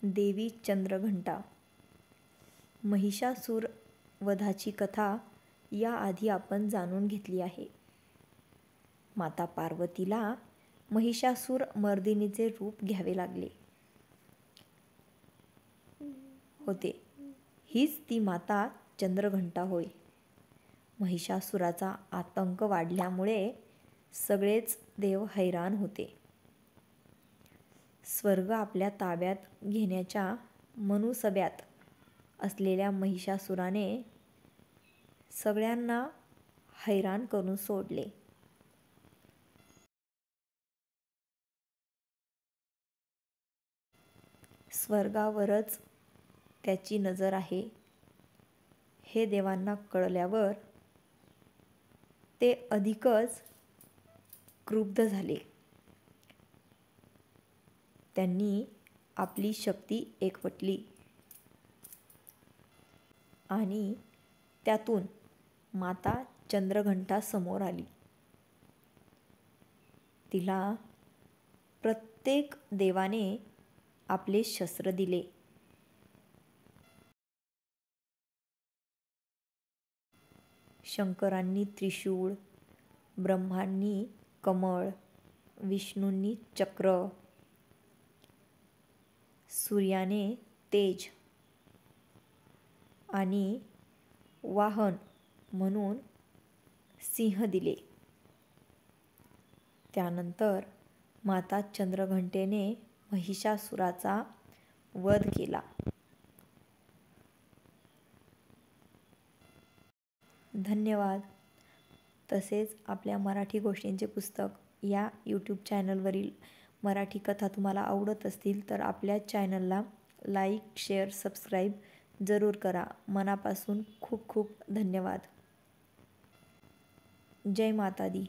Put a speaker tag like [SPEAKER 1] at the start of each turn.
[SPEAKER 1] देवी चंद्रघंटा। महिषासूर वधाची कथा याआधी आपण जाणून घेतली आहे। माता पार्वतीला महिषासूर मर्दिनीचे रूप घ्यावे लागले होते। हीच ती माता चंद्रघंटा होय। महिषासुराचा आतंक वाढल्यामुळे सगळेच देव हैराण होते। स्वर्ग आपल्या ताब्यात घेण्याच्या मनुसब्यात असलेल्या महिषासुराने सगळ्यांना हैराण करून सोडले। स्वर्गावरच त्याची नजर आहे हे देवांना कळल्यावर ते अधिकच क्रुद्ध झाले। त्यांनी आपली शक्ती एकवटली आणि त्यातून माता चंद्रघंटा समोर आली। तिला प्रत्येक देवाने आपले शस्त्र दिले। शंकरांनी त्रिशूळ, ब्रह्मांनी कमळ, विष्णूंनी चक्र, सूर्याने तेज आणि वाहन म्हणून सिंह दिले। त्यानंतर माता चंद्रघंटेने महिषासुराचा वध केला। धन्यवाद। तसेच आपल्या मराठी गोष्टींचे पुस्तक या यूट्यूब चॅनलवरील मराठी कथा तुम्हाला आवडत असतील तर आपल्या चॅनलला लाईक, शेअर, सबस्क्राईब जरूर करा। मनापासून खूप खूप धन्यवाद। जय माता दी।